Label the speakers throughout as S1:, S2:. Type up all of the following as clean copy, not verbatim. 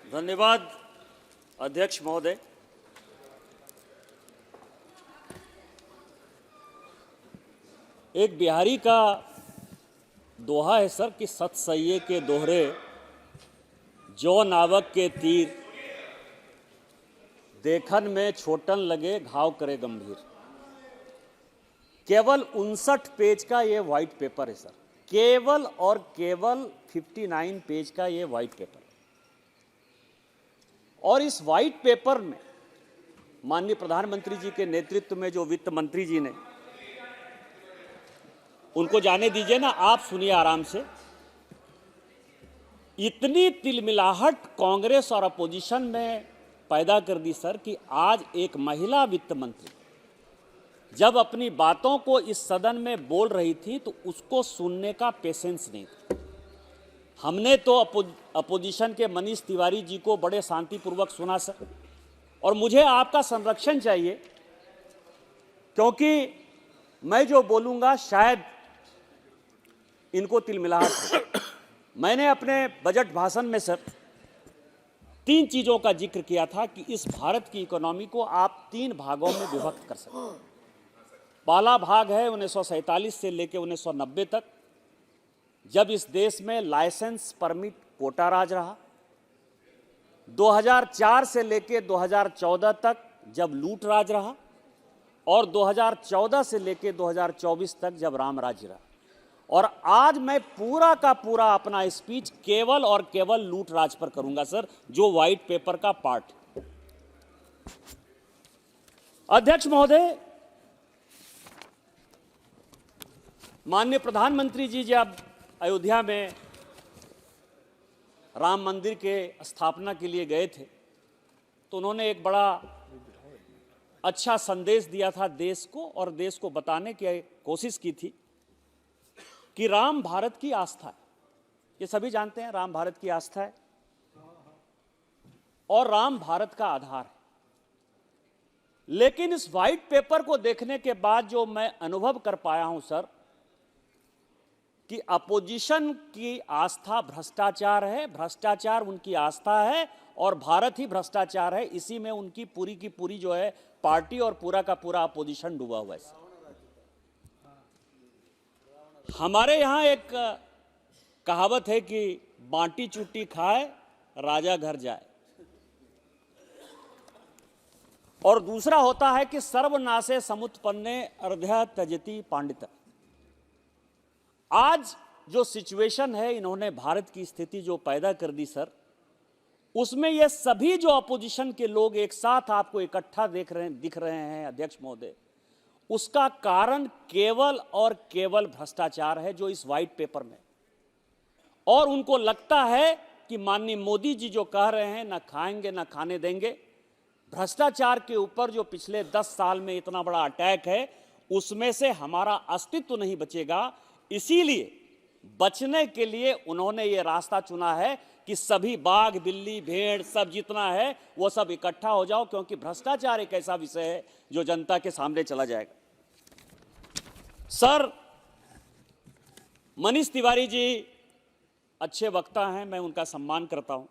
S1: धन्यवाद अध्यक्ष महोदय। एक बिहारी का दोहा है सर कि सत सइये के दोहरे जो नावक के तीर, देखन में छोटन लगे घाव करे गंभीर। केवल 59 पेज का ये व्हाइट पेपर है सर, केवल और केवल 59 पेज का ये व्हाइट पेपर। और इस व्हाइट पेपर में माननीय प्रधानमंत्री जी के नेतृत्व में जो वित्त मंत्री जी ने, उनको जाने दीजिए ना, आप सुनिए आराम से। इतनी तिलमिलाहट कांग्रेस और अपोजिशन में पैदा कर दी सर कि आज एक महिला वित्त मंत्री जब अपनी बातों को इस सदन में बोल रही थी तो उसको सुनने का पेशेंस नहीं था। हमने तो अपोजिशन के मनीष तिवारी जी को बड़े शांतिपूर्वक सुना सर, और मुझे आपका संरक्षण चाहिए, क्योंकि मैं जो बोलूँगा शायद इनको तिलमिलाहट हो। मैंने अपने बजट भाषण में सर 3 चीज़ों का जिक्र किया था कि इस भारत की इकोनॉमी को आप 3 भागों में विभक्त कर सकते हैं। पहला भाग है 1947 से लेकर 1990 तक, जब इस देश में लाइसेंस परमिट कोटा राज रहा। 2004 से लेकर 2014 तक जब लूट राज रहा, और 2014 से लेकर 2024 तक जब राम राज्य रहा। और आज मैं पूरा का पूरा अपना स्पीच केवल और केवल लूट राज पर करूंगा सर, जो व्हाइट पेपर का पार्ट। अध्यक्ष महोदय, माननीय प्रधानमंत्री जी जब अयोध्या में राम मंदिर के स्थापना के लिए गए थे तो उन्होंने एक बड़ा अच्छा संदेश दिया था देश को, और देश को बताने की कोशिश की थी कि राम भारत की आस्था है। ये सभी जानते हैं, राम भारत की आस्था है और राम भारत का आधार है। लेकिन इस व्हाइट पेपर को देखने के बाद जो मैं अनुभव कर पाया हूं सर, कि अपोजिशन की आस्था भ्रष्टाचार है, भ्रष्टाचार उनकी आस्था है, और भारत ही भ्रष्टाचार है। इसी में उनकी पूरी की पूरी जो है पार्टी और पूरा का पूरा अपोजिशन डूबा हुआ है। हमारे यहां एक कहावत है कि बांटी चुट्टी खाए राजा घर जाए, और दूसरा होता है कि सर्वनाशे समुत्पन्ने अर्ध्या त्यजति पांडित। आज जो सिचुएशन है, इन्होंने भारत की स्थिति जो पैदा कर दी सर, उसमें ये सभी जो अपोजिशन के लोग एक साथ आपको इकट्ठा दिख रहे हैं अध्यक्ष महोदय, उसका कारण केवल और केवल भ्रष्टाचार है जो इस व्हाइट पेपर में। और उनको लगता है कि माननीय मोदी जी जो कह रहे हैं, ना खाएंगे ना खाने देंगे। भ्रष्टाचार के ऊपर जो पिछले 10 साल में इतना बड़ा अटैक है, उसमें से हमारा अस्तित्व नहीं बचेगा। इसीलिए बचने के लिए उन्होंने ये रास्ता चुना है कि सभी बाघ बिल्ली भेड़ सब जितना है वो सब इकट्ठा हो जाओ, क्योंकि भ्रष्टाचार एक ऐसा विषय है जो जनता के सामने चला जाएगा। सर, मनीष तिवारी जी अच्छे वक्ता हैं, मैं उनका सम्मान करता हूं।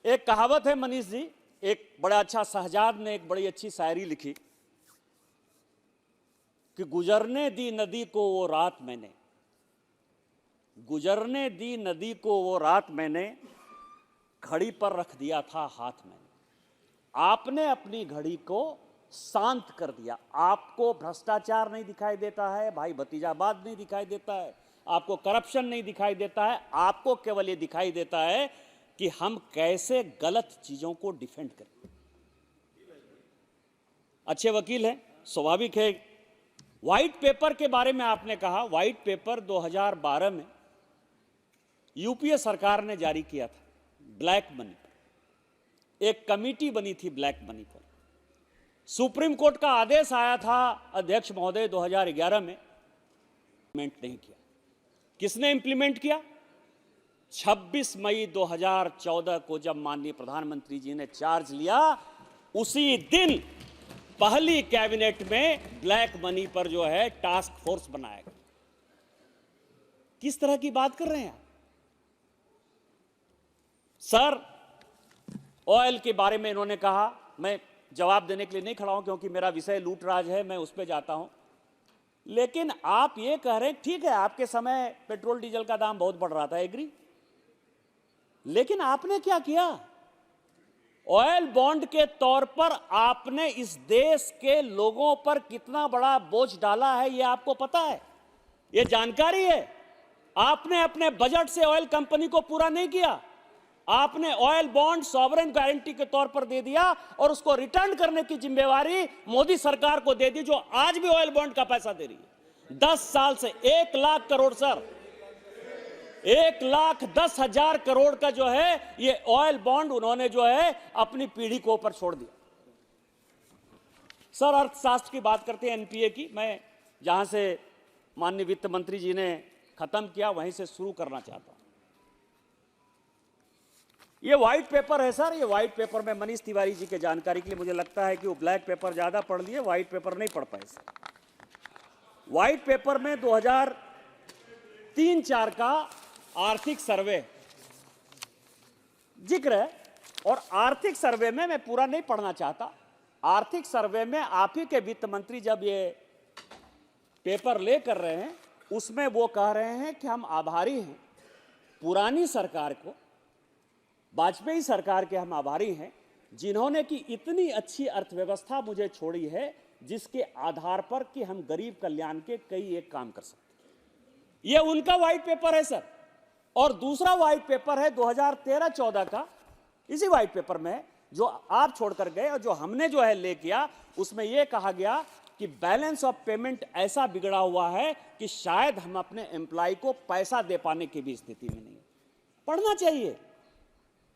S1: एक कहावत है मनीष जी, एक बड़ा अच्छा शहजाद ने एक बड़ी अच्छी शायरी लिखी कि गुजरने दी नदी को वो रात मैंने, गुजरने दी नदी को वो रात मैंने, घड़ी पर रख दिया था हाथ मैंने। आपने अपनी घड़ी को शांत कर दिया। आपको भ्रष्टाचार नहीं दिखाई देता है, भाई भतीजावाद नहीं दिखाई देता है, आपको करप्शन नहीं दिखाई देता है, आपको केवल ये दिखाई देता है कि हम कैसे गलत चीजों को डिफेंड करें। अच्छे वकील हैं, स्वाभाविक है। व्हाइट पेपर के बारे में आपने कहा, व्हाइट पेपर 2012 में यूपीए सरकार ने जारी किया था ब्लैक मनी पर। एक कमेटी बनी थी ब्लैक मनी पर। सुप्रीम कोर्ट का आदेश आया था अध्यक्ष महोदय 2011 में, इंप्लीमेंट नहीं किया। किसने इंप्लीमेंट किया? 26 मई 2014 को जब माननीय प्रधानमंत्री जी ने चार्ज लिया, उसी दिन पहली कैबिनेट में ब्लैक मनी पर जो है टास्क फोर्स बनाया गया। किस तरह की बात कर रहे हैं आप? सर, ऑयल के बारे में इन्होंने कहा, मैं जवाब देने के लिए नहीं खड़ा हूं क्योंकि मेरा विषय लूटराज है, मैं उस पर जाता हूं। लेकिन आप ये कह रहे हैं, ठीक है आपके समय पेट्रोल डीजल का दाम बहुत बढ़ रहा था, एग्री, लेकिन आपने क्या किया? ऑयल बॉन्ड के तौर पर आपने इस देश के लोगों पर कितना बड़ा बोझ डाला है, यह आपको पता है, यह जानकारी है। आपने अपने बजट से ऑयल कंपनी को पूरा नहीं किया। आपने ऑयल बॉन्ड सॉवरेन गारंटी के तौर पर दे दिया और उसको रिटर्न करने की जिम्मेवारी मोदी सरकार को दे दी, जो आज भी ऑयल बॉन्ड का पैसा दे रही है। 10 साल से 1 लाख करोड़ सर, 1,10,000 करोड़ का जो है ये ऑयल बॉन्ड उन्होंने जो है अपनी पीढ़ी को ऊपर छोड़ दिया। सर, अर्थशास्त्र की बात करते हैं, एनपीए की। मैं जहां से माननीय वित्त मंत्री जी ने खत्म किया वहीं से शुरू करना चाहता हूं। ये व्हाइट पेपर है सर, ये व्हाइट पेपर में मनीष तिवारी जी के जानकारी के लिए मुझे लगता है कि वो ब्लैक पेपर ज्यादा पढ़ लिए, व्हाइट पेपर नहीं पढ़ पाए सर। व्हाइट पेपर में 2003-4 का आर्थिक सर्वे जिक्र है, और आर्थिक सर्वे में मैं पूरा नहीं पढ़ना चाहता। आर्थिक सर्वे में आप ही के वित्त मंत्री जब ये पेपर ले कर रहे हैं, उसमें वो कह रहे हैं कि हम आभारी हैं पुरानी सरकार को, वाजपेयी सरकार के हम आभारी हैं, जिन्होंने की इतनी अच्छी अर्थव्यवस्था मुझे छोड़ी है, जिसके आधार पर कि हम गरीब कल्याण के कई एक काम कर सकते हैं। ये उनका व्हाइट पेपर है सर। और दूसरा व्हाइट पेपर है 2013-14 का, इसी व्हाइट पेपर में जो आप छोड़कर गए और जो हमने जो है ले किया, उसमें यह कहा गया कि बैलेंस ऑफ पेमेंट ऐसा बिगड़ा हुआ है कि शायद हम अपने एम्प्लॉय को पैसा दे पाने की भी स्थिति में नहीं। पढ़ना चाहिए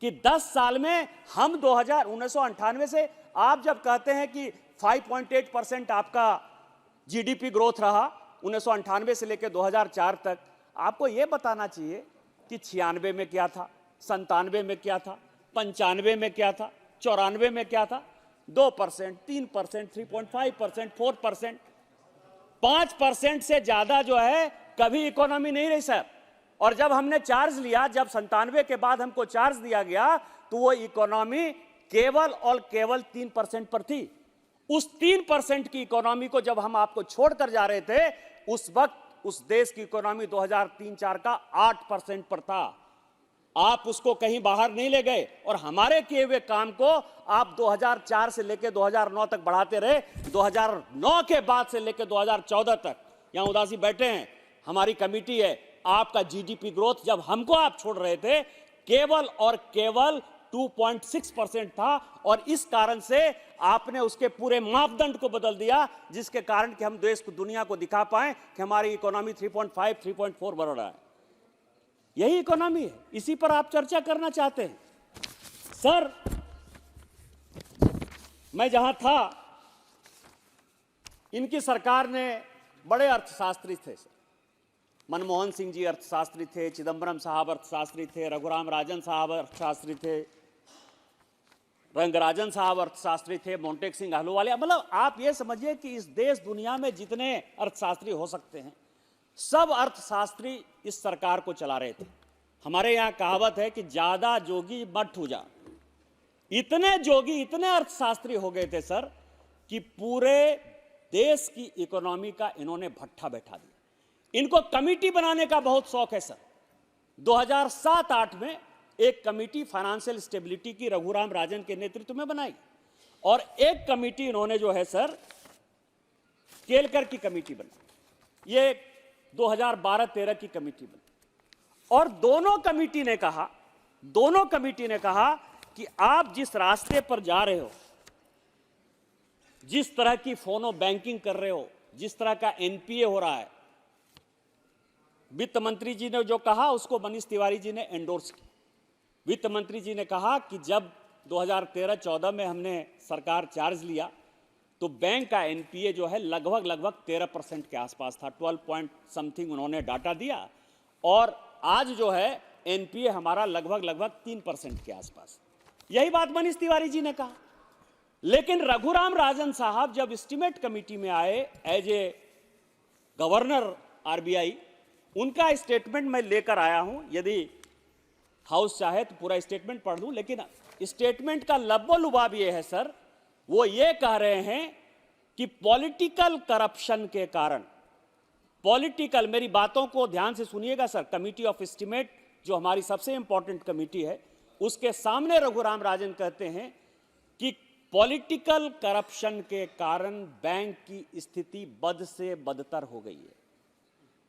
S1: कि 10 साल में हम 1998 से, आप जब कहते हैं कि 5.8% आपका जीडीपी ग्रोथ रहा 1998 से लेकर 2004 तक, आपको यह बताना चाहिए कि 96 में क्या था, 97 में क्या था, 95 में क्या था, 94 में क्या था, 2%, 3%, 3.5%, 4%, 5% से ज्यादा जो है कभी इकोनॉमी नहीं रही सर। और जब हमने चार्ज लिया, जब 97 के बाद हमको चार्ज दिया गया, तो वो इकोनॉमी केवल और केवल 3% पर थी। उस 3% की इकोनॉमी को जब हम आपको छोड़कर जा रहे थे, उस वक्त उस देश की इकोनॉमी 2003-4 का 8% पर था। आप उसको कहीं बाहर नहीं ले गए, और हमारे किए हुए काम को आप 2004 से लेकर 2009 तक बढ़ाते रहे। 2009 के बाद से लेकर 2014 तक, यहां उदासी बैठे हैं, हमारी कमेटी है, आपका जीडीपी ग्रोथ जब हमको आप छोड़ रहे थे, केवल और केवल 2.6% था। और इस कारण से आपने उसके पूरे मापदंड को बदल दिया, जिसके कारण कि हम देश को, दुनिया को दिखा पाए कि हमारी इकोनॉमी 3.5, 3.4 बढ़ रहा है। यही इकोनॉमी है, इसी पर आप चर्चा करना चाहते हैं सर। मैं जहां था, इनकी सरकार ने बड़े अर्थशास्त्री थे सर। मनमोहन सिंह जी अर्थशास्त्री थे, चिदंबरम साहब अर्थशास्त्री थे, रघुराम राजन साहब अर्थशास्त्री थे, रंगराजन साहब अर्थशास्त्री थे, मोंटेक सिंह अहलूवालिया। मतलब आप ये समझिए कि इस देश दुनिया में जितने अर्थशास्त्री हो सकते हैं, सब अर्थशास्त्री इस सरकार को चला रहे थे। हमारे यहां कहावत है कि ज्यादा जोगी मत हो जा। इतने जोगी, इतने अर्थशास्त्री हो गए थे सर कि पूरे देश की इकोनॉमी का इन्होंने भट्ठा बैठा दिया। इनको कमेटी बनाने का बहुत शौक है सर। 2007-8 में एक कमेटी फाइनेंशियल स्टेबिलिटी की रघुराम राजन के नेतृत्व में बनाई, और एक कमेटी इन्होंने जो है सर केलकर की कमेटी बनाई। ये 2012-13 की कमेटी बनी, और दोनों कमेटी ने कहा कि आप जिस रास्ते पर जा रहे हो, जिस तरह की फोनो बैंकिंग कर रहे हो, जिस तरह का एनपीए हो रहा है, वित्त मंत्री जी ने जो कहा उसको मनीष तिवारी जी ने एंडोर्स किया। वित्त मंत्री जी ने कहा कि जब 2013-14 में हमने सरकार चार्ज लिया, तो बैंक का एनपीए जो है लगभग 13% के आसपास था, 12 पॉइंट समथिंग उन्होंने डाटा दिया, और आज जो है एनपीए हमारा लगभग 3% के आसपास। यही बात मनीष तिवारी जी ने कहा। लेकिन रघुराम राजन साहब जब एस्टीमेट कमेटी में आए एज ए गवर्नर आरबीआई, उनका स्टेटमेंट मैं लेकर आया हूं, यदि हाउस चाहे तो पूरा स्टेटमेंट पढ़ लूं, लेकिन स्टेटमेंट का लब्बो-लुबाब ये है सर, वो ये कह रहे हैं कि पॉलिटिकल करप्शन के कारण, पॉलिटिकल, मेरी बातों को ध्यान से सुनिएगा सर, कमिटी ऑफ एस्टीमेट जो हमारी सबसे इंपॉर्टेंट कमिटी है, उसके सामने रघुराम राजन कहते हैं कि पॉलिटिकल करप्शन के कारण बैंक की स्थिति बद से बदतर हो गई है।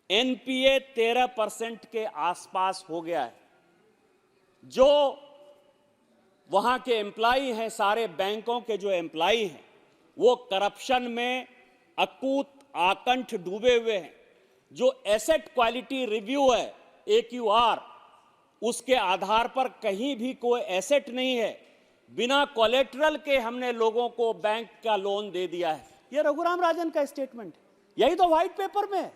S1: एनपीए 13% के आसपास हो गया है। जो वहां के एम्प्लॉई हैं, सारे बैंकों के जो एम्प्लॉई हैं, वो करप्शन में अकूत आकंठ डूबे हुए हैं। जो एसेट क्वालिटी रिव्यू है, AQR, उसके आधार पर कहीं भी कोई एसेट नहीं है। बिना कोलेटरल के हमने लोगों को बैंक का लोन दे दिया है। यह रघुराम राजन का स्टेटमेंट है, यही तो व्हाइट पेपर में है।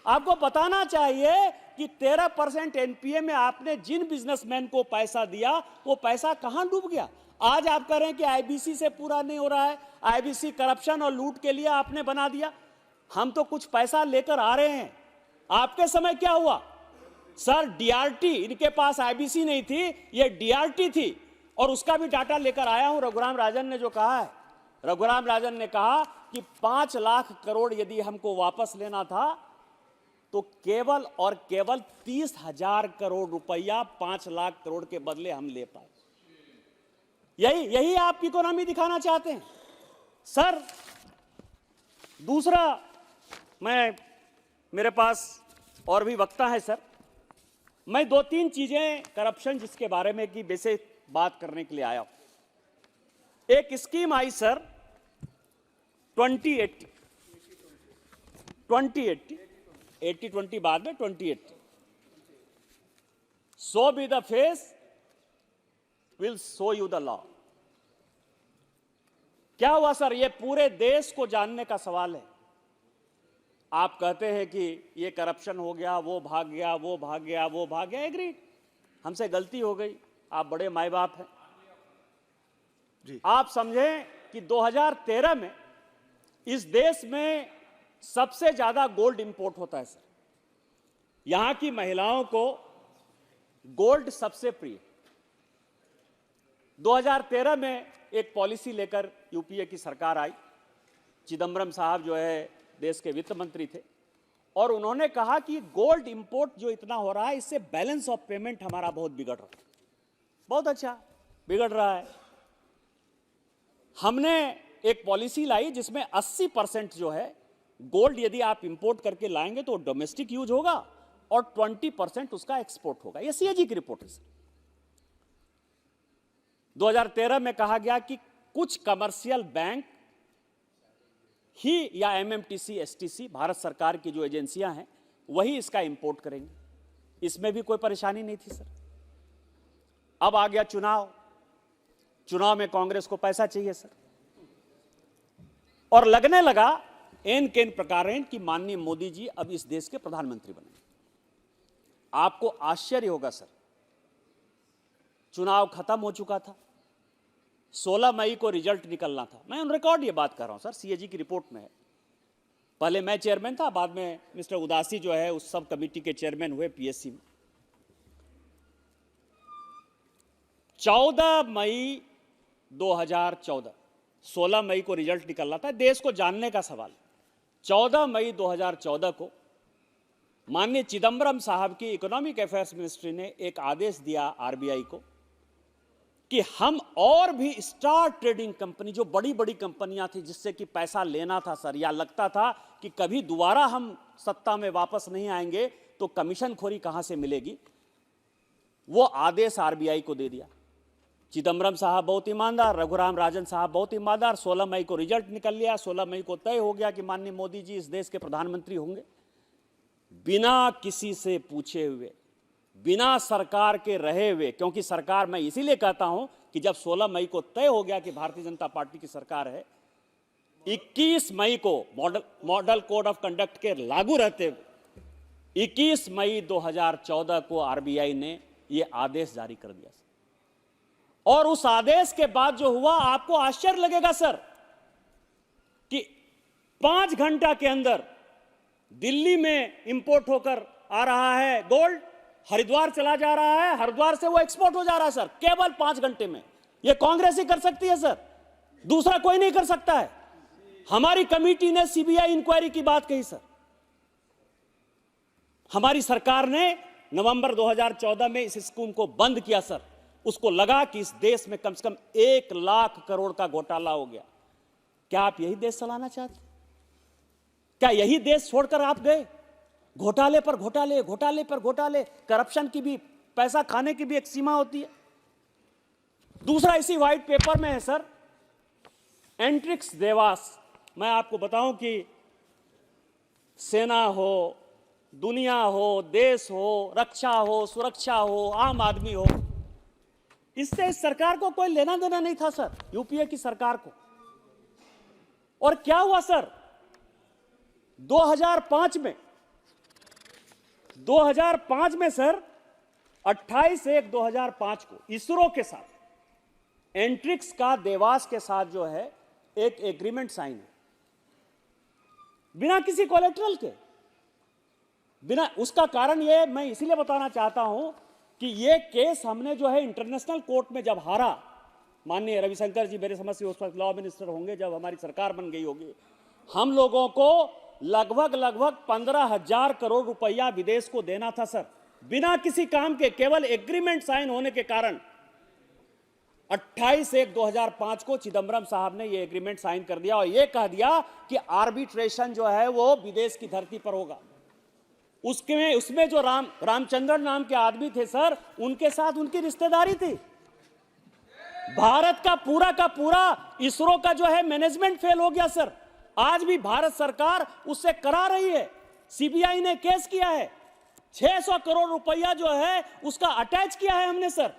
S1: आपको बताना चाहिए कि 13% एनपीए में आपने जिन बिजनेसमैन को पैसा दिया, वो पैसा कहां डूब गया। आज आप कह रहे हैं कि आईबीसी से पूरा नहीं हो रहा है, आईबीसी करप्शन और लूट के लिए आपने बना दिया। हम तो कुछ पैसा लेकर आ रहे हैं। आपके समय क्या हुआ सर? डीआरटी, इनके पास आईबीसी नहीं थी, ये डीआरटी थी, और उसका भी डाटा लेकर आया हूं। रघुराम राजन ने जो कहा है, रघुराम राजन ने कहा कि 5 लाख करोड़ यदि हमको वापस लेना था तो केवल और केवल 30,000 करोड़ रुपया 5 लाख करोड़ के बदले हम ले पाए। यही आप इकोनॉमी दिखाना चाहते हैं सर। दूसरा, मेरे पास और भी वक्ता है सर, मैं 2-3 चीजें करप्शन जिसके बारे में की बेसिक बात करने के लिए आया हूं। एक स्कीम आई सर 2080, 80-20 बाद में 2080, so be the face will show you the law. क्या हुआ सर? ये पूरे देश को जानने का सवाल है। आप कहते हैं कि ये करप्शन हो गया, वो भाग गया, वो भाग गया, वो भाग गया। एग्री, हमसे गलती हो गई, आप बड़े माई बाप हैं जी। आप समझें कि 2013 में इस देश में सबसे ज्यादा गोल्ड इंपोर्ट होता है सर। यहां की महिलाओं को गोल्ड सबसे प्रिय। 2013 में एक पॉलिसी लेकर यूपीए की सरकार आई। चिदम्बरम साहब जो है देश के वित्त मंत्री थे, और उन्होंने कहा कि गोल्ड इंपोर्ट जो इतना हो रहा है, इससे बैलेंस ऑफ पेमेंट हमारा बहुत बिगड़ रहा है। बहुत अच्छा बिगड़ रहा है। हमने एक पॉलिसी लाई जिसमें 80% जो है गोल्ड यदि आप इंपोर्ट करके लाएंगे तो डोमेस्टिक यूज होगा और 20% उसका एक्सपोर्ट होगा। यह सीएजी की रिपोर्ट है सर। 2013 में कहा गया कि कुछ कमर्शियल बैंक ही या एमएमटीसी, एसटीसी, भारत सरकार की जो एजेंसियां हैं, वही इसका इंपोर्ट करेंगे। इसमें भी कोई परेशानी नहीं थी सर। अब आ गया चुनाव में कांग्रेस को पैसा चाहिए सर, और लगने लगा एन केन प्रकार कि माननीय मोदी जी अब इस देश के प्रधानमंत्री बनेंगे। आपको आश्चर्य होगा सर, चुनाव खत्म हो चुका था, 16 मई को रिजल्ट निकलना था। मैं ऑन रिकॉर्ड ये बात कर रहा हूं सर, सीएजी की रिपोर्ट में है। पहले मैं चेयरमैन था, बाद में मिस्टर उदासी जो है उस सब कमेटी के चेयरमैन हुए पीएससी में। 14 मई 2014, 16 मई को रिजल्ट निकलना था। देश को जानने का सवाल। 14 मई 2014 को माननीय चिदम्बरम साहब की इकोनॉमिक अफेयर्स मिनिस्ट्री ने एक आदेश दिया आरबीआई को कि हम और भी स्टार ट्रेडिंग कंपनी, जो बड़ी बड़ी कंपनियां थी जिससे कि पैसा लेना था सर, या लगता था कि कभी दोबारा हम सत्ता में वापस नहीं आएंगे तो कमीशन खोरी कहां से मिलेगी, वो आदेश आरबीआई को दे दिया। चिदम्बरम साहब बहुत ईमानदार, रघुराम राजन साहब बहुत ईमानदार। 16 मई को रिजल्ट निकल लिया, 16 मई को तय हो गया कि माननीय मोदी जी इस देश के प्रधानमंत्री होंगे। बिना किसी से पूछे हुए, बिना सरकार के रहे हुए, क्योंकि सरकार, मैं इसीलिए कहता हूं कि जब 16 मई को तय हो गया कि भारतीय जनता पार्टी की सरकार है, 21 मई को मॉडल कोड ऑफ कंडक्ट के लागू रहते हुए 21 मई 2014 को आरबीआई ने यह आदेश जारी कर दिया। और उस आदेश के बाद जो हुआ, आपको आश्चर्य लगेगा सर कि 5 घंटा के अंदर दिल्ली में इंपोर्ट होकर आ रहा है गोल्ड हरिद्वार चला जा रहा है, हरिद्वार से वो एक्सपोर्ट हो जा रहा है सर, केवल 5 घंटे में। ये कांग्रेस ही कर सकती है सर, दूसरा कोई नहीं कर सकता है। हमारी कमेटी ने सीबीआई इंक्वायरी की बात कही सर। हमारी सरकार ने नवंबर 2014 में इस स्कीम को बंद किया सर। उसको लगा कि इस देश में कम से कम 1 लाख करोड़ का घोटाला हो गया। क्या आप यही देश चलाना चाहते? क्या यही देश छोड़कर आप गए? घोटाले पर घोटाले, घोटाले पर घोटाले। करप्शन की भी, पैसा खाने की भी एक सीमा होती है। दूसरा इसी व्हाइट पेपर में है सर, एंट्रिक्स देवास। मैं आपको बताऊं कि सेना हो, दुनिया हो, देश हो, रक्षा हो, सुरक्षा हो, आम आदमी हो, इससे इस सरकार को कोई लेना देना नहीं था सर, यूपीए की सरकार को। और क्या हुआ सर, 2005 में सर 28/1/2005 को इसरो के साथ एंट्रिक्स का देवास के साथ जो है एक एग्रीमेंट साइन है, बिना किसी कोलेटरल के, बिना। उसका कारण ये मैं इसीलिए बताना चाहता हूं कि ये केस हमने जो है इंटरनेशनल कोर्ट में जब हारा, माननीय रविशंकर जी मेरे समझ से उस वक्त लॉ मिनिस्टर होंगे जब हमारी सरकार बन गई होगी, हम लोगों को लगभग 15,000 करोड़ रुपया विदेश को देना था सर, बिना किसी काम के, केवल एग्रीमेंट साइन होने के कारण। 28/1/2005 को चिदम्बरम साहब ने ये एग्रीमेंट साइन कर दिया और ये कह दिया कि आर्बिट्रेशन जो है वो विदेश की धरती पर होगा। उसमें जो रामचंद्रन नाम के आदमी थे सर, उनके साथ उनकी रिश्तेदारी थी। भारत का पूरा इसरो का जो है मैनेजमेंट फेल हो गया सर। आज भी भारत सरकार उससे करा रही है। सीबीआई ने केस किया है, 600 करोड़ रुपया जो है उसका अटैच किया है हमने सर।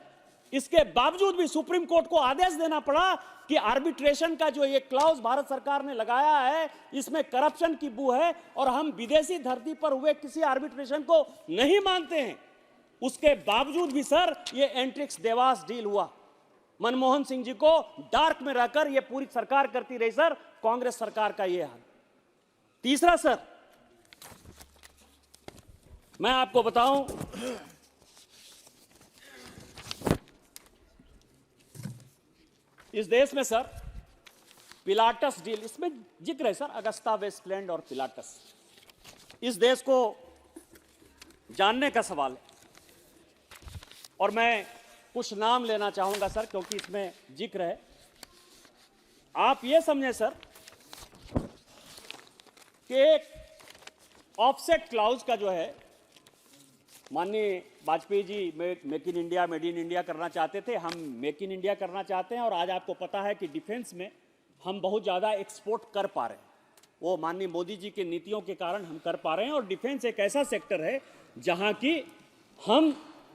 S1: इसके बावजूद भी सुप्रीम कोर्ट को आदेश देना पड़ा कि आर्बिट्रेशन का जो ये क्लाउज भारत सरकार ने लगाया है इसमें करप्शन की बू है और हम विदेशी धरती पर हुए किसी आर्बिट्रेशन को नहीं मानते हैं। उसके बावजूद भी सर ये एंट्रिक्स देवास डील हुआ। मनमोहन सिंह जी को डार्क में रहकर ये पूरी सरकार करती रही सर, कांग्रेस सरकार का ये हाल। तीसरा सर, मैं आपको बताऊं, इस देश में सर पिलाटस डील, इसमें जिक्र है सर अगस्ता वेस्टलैंड और पिलाटस। इस देश को जानने का सवाल है और मैं कुछ नाम लेना चाहूंगा सर क्योंकि इसमें जिक्र है। आप ये समझें सर कि एक ऑफसेट क्लाउज का जो है, माननीय Vajpayee ji make in India, made in India करना चाहते थे, हम मेक इन इंडिया करना चाहते हैं और आज आपको पता है कि डिफेंस में हम बहुत ज़्यादा एक्सपोर्ट कर पा रहे हैं। वो माननीय मोदी जी की नीतियों के कारण हम कर पा रहे हैं और डिफेंस एक ऐसा सेक्टर है जहां की हम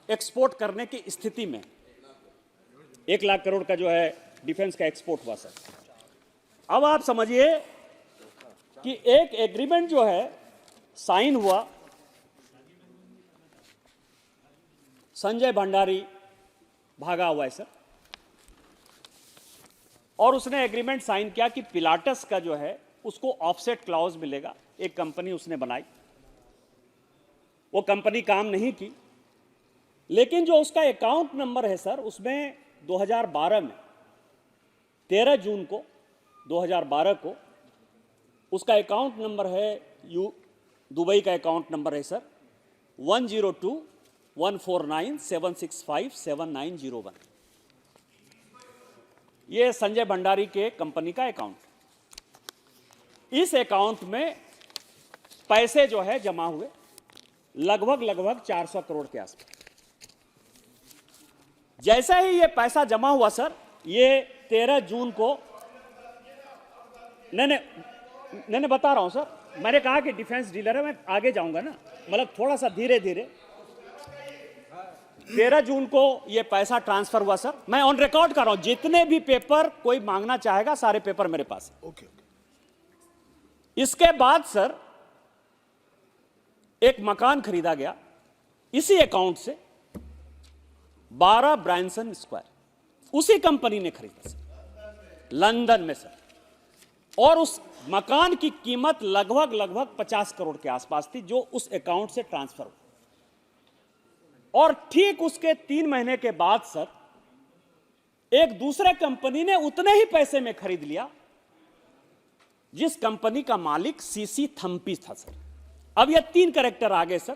S1: एक्सपोर्ट करने की स्थिति में। 1 लाख करोड़ का जो है डिफेंस का एक्सपोर्ट हुआ सर। अब आप समझिए कि एक एग्रीमेंट जो है साइन हुआ, संजय भंडारी भागा हुआ है सर, और उसने एग्रीमेंट साइन किया कि पिलाटस का जो है उसको ऑफसेट क्लॉज मिलेगा। एक कंपनी उसने बनाई, वो कंपनी काम नहीं की, लेकिन जो उसका अकाउंट नंबर है सर उसमें 2012 में 13 जून को 2012 को उसका अकाउंट नंबर है, दुबई का अकाउंट नंबर है सर 1021497657901। ये संजय भंडारी के कंपनी का अकाउंट। इस अकाउंट में पैसे जो है जमा हुए लगभग 400 करोड़ के आसपास। जैसे ही ये पैसा जमा हुआ सर, ये 13 जून को, नहीं बता रहा हूं सर, मैंने कहा कि डिफेंस डीलर है, मैं आगे जाऊंगा ना, मतलब थोड़ा सा धीरे धीरे। 13 जून को ये पैसा ट्रांसफर हुआ सर, मैं ऑन रिकॉर्ड कर रहा हूं, जितने भी पेपर कोई मांगना चाहेगा सारे पेपर मेरे पास है।
S2: ओके।
S1: इसके बाद सर एक मकान खरीदा गया इसी अकाउंट से, 12 ब्रांसन स्क्वायर, उसी कंपनी ने खरीदा सर लंदन में सर, और उस मकान की कीमत लगभग 50 करोड़ के आसपास थी जो उस अकाउंट से ट्रांसफर हुआ। और ठीक उसके 3 महीने के बाद सर एक दूसरे कंपनी ने उतने ही पैसे में खरीद लिया जिस कंपनी का मालिक सीसी थम्पी था सर। अब ये 3 कैरेक्टर आ गए सर।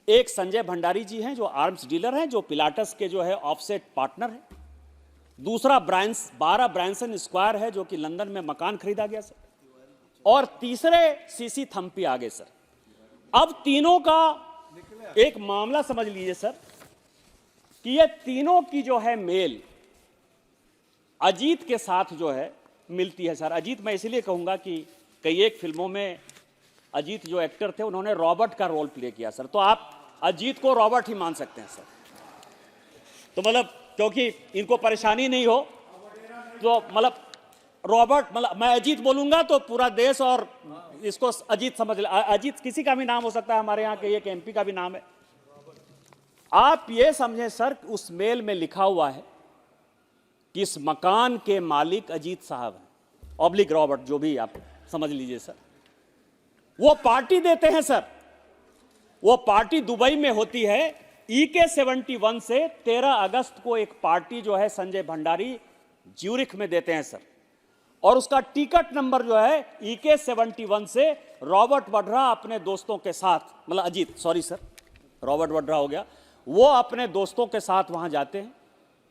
S1: एक संजय भंडारी जी हैं जो आर्म्स डीलर हैं, जो पिलाटस के जो है ऑफसेट पार्टनर हैं। दूसरा 12 ब्रांसन स्क्वायर है जो कि लंदन में मकान खरीदा गया सर। और तीसरे सीसी थम्पी आ गए सर। अब तीनों का एक मामला समझ लीजिए सर कि ये तीनों की जो है मेल अजीत के साथ जो है मिलती है सर। अजीत मैं इसलिए कहूंगा कि कई एक फिल्मों में अजीत जो एक्टर थे उन्होंने रॉबर्ट का रोल प्ले किया सर, तो आप अजीत को रॉबर्ट ही मान सकते हैं सर। तो मतलब क्योंकि इनको परेशानी नहीं हो तो मतलब रॉबर्ट, मतलब मैं अजीत बोलूंगा तो पूरा देश और इसको अजीत समझ ले। अजीत किसी का भी नाम हो सकता है, हमारे यहाँ के एक एमपी का भी नाम है। आप ये समझें सर उस मेल में लिखा हुआ है कि इस मकान के मालिक अजीत साहब हैं, ऑब्लिक रॉबर्ट, जो भी आप समझ लीजिए सर। वो पार्टी देते हैं सर। वो पार्टी दुबई में होती है। EK-71 से 13 अगस्त को एक पार्टी जो है संजय भंडारी ज्यूरिख में देते हैं सर। और उसका टिकट नंबर जो है EK-71 से रॉबर्ट वड्रा अपने दोस्तों के साथ, मतलब Ajit, sorry sir, Robert Vadra हो गया, वो अपने दोस्तों के साथ वहां जाते हैं,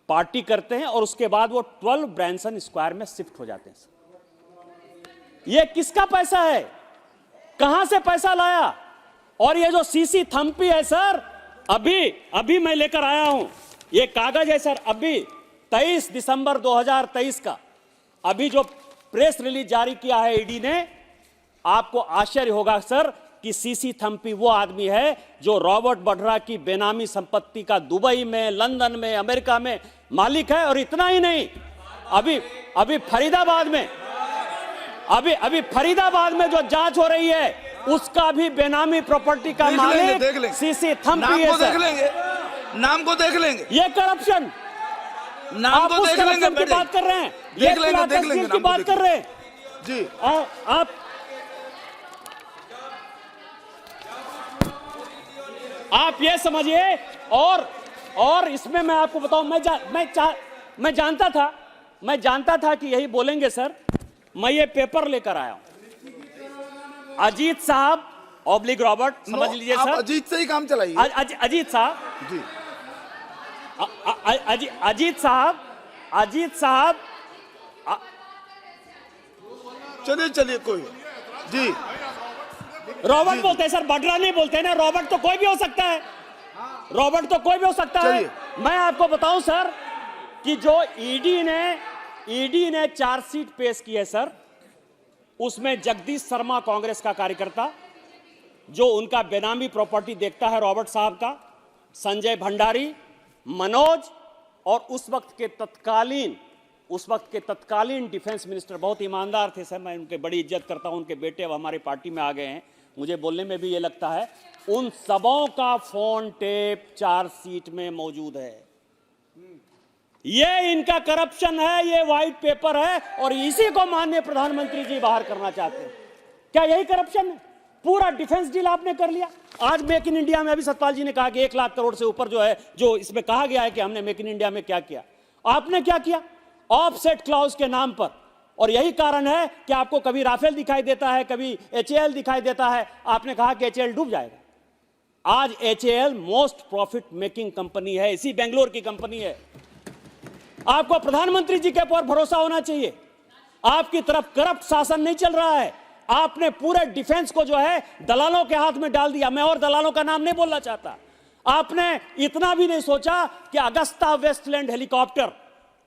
S1: पार्टी करते हैं और उसके बाद वो 12 ब्रांसन स्क्वायर में शिफ्ट हो जाते हैं सर। ये किसका पैसा है? कहां से पैसा लाया? और ये जो सीसी थम्पी है सर, अभी मैं लेकर आया हूं, ये कागज है सर, अभी 23 दिसंबर 2023 का अभी जो प्रेस रिलीज जारी किया है ईडी ने। आपको आश्चर्य होगा सर कि सीसी थम्पी वो आदमी है जो रॉबर्ट वड्रा की बेनामी संपत्ति का दुबई में, लंदन में, अमेरिका में मालिक है। और इतना ही नहीं, अभी फरीदाबाद में जो जांच हो रही है उसका भी बेनामी प्रॉपर्टी का मालिक सीसी थम्पी है सर।
S2: नाम को देख लेंगे।
S1: ये करप्शन,
S2: नाम को देख लेंगे।
S1: की बात कर रहे हैं,
S2: देख लेंगे
S1: की बात कर रहे हैं
S2: जी।
S1: आप ये समझिए। और इसमें मैं आपको बताऊं, मैं जानता था कि यही बोलेंगे सर। मैं ये पेपर लेकर आया हूं। अजीत साहब ऑब्लिक रॉबर्ट, समझ लीजिए सर।
S2: अजीत से ही काम चलाइए।
S1: अजीत साहब
S2: जी।
S1: अजीत साहब
S2: चलिए कोई जी।
S1: रॉबर्ट बोलते हैं सर, वड्रा नहीं बोलते हैं ना। रॉबर्ट तो कोई भी हो सकता है, रॉबर्ट तो कोई भी हो सकता है। मैं आपको बताऊं सर कि जो ईडी ने चार्जशीट पेश की है सर, उसमें जगदीश शर्मा, कांग्रेस का कार्यकर्ता, जो उनका बेनामी प्रॉपर्टी देखता है रॉबर्ट साहब का, संजय भंडारी, मनोज और उस वक्त के तत्कालीन डिफेंस मिनिस्टर, बहुत ईमानदार थे सर, मैं उनके बड़ी इज्जत करता हूं। उनके बेटे अब हमारी पार्टी में आ गए हैं, मुझे बोलने में भी ये लगता है। उन सबों का फोन टेप चार्जशीट में मौजूद है। ये इनका करप्शन है, ये व्हाइट पेपर है और इसी को माननीय प्रधानमंत्री जी बाहर करना चाहते हैं। क्या यही करप्शन है? पूरा डिफेंस डील आपने कर लिया। आज मेक इन इंडिया में अभी सतपाल जी ने कहा कि 1 लाख करोड़ से ऊपर जो है, जो इसमें कहा गया है कि हमने मेक इन इंडिया में क्या किया, आपने क्या किया? ऑफसेट क्लॉज के नाम पर। और यही कारण है कि आपको कभी राफेल दिखाई देता है, कभी HAL दिखाई देता है। आपने कहा कि HAL डूब जाएगा। आज HAL most profit making company है, इसी बेंगलोर की कंपनी है। आपको प्रधानमंत्री जी के ऊपर भरोसा होना चाहिए। आपकी तरफ करप्ट शासन नहीं चल रहा है। आपने पूरे डिफेंस को जो है दलालों के हाथ में डाल दिया। मैं और दलालों का नाम नहीं बोलना चाहता। आपने इतना भी नहीं सोचा कि अगस्ता वेस्टलैंड हेलीकॉप्टर,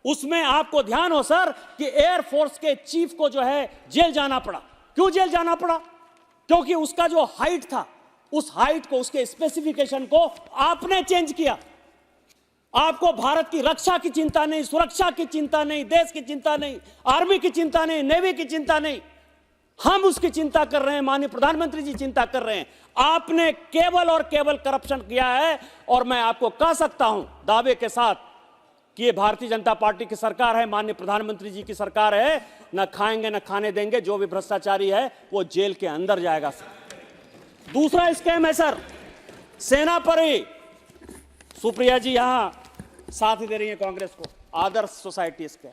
S1: उसमें आपको ध्यान हो सर कि एयरफोर्स के चीफ को जो है जेल जाना पड़ा। क्यों जेल जाना पड़ा? क्योंकि उसका जो हाइट था, उस हाइट को, उसके स्पेसिफिकेशन को आपने चेंज किया। आपको भारत की रक्षा की चिंता नहीं, सुरक्षा की चिंता नहीं, देश की चिंता नहीं, आर्मी की चिंता नहीं, नेवी की चिंता नहीं। हम उसकी चिंता कर रहे हैं, माननीय प्रधानमंत्री जी चिंता कर रहे हैं। आपने केवल और केवल करप्शन किया है। और मैं आपको कह सकता हूं दावे के साथ कि ये भारतीय जनता पार्टी की सरकार है, माननीय प्रधानमंत्री जी की सरकार है। न खाएंगे न खाने देंगे। जो भी भ्रष्टाचारी है वो जेल के अंदर जाएगा सर। दूसरा स्कैम है सर, सेना पर ही सुप्रिया जी यहां साथ दे रही है कांग्रेस को। आदर्श सोसाइटी स्कैम,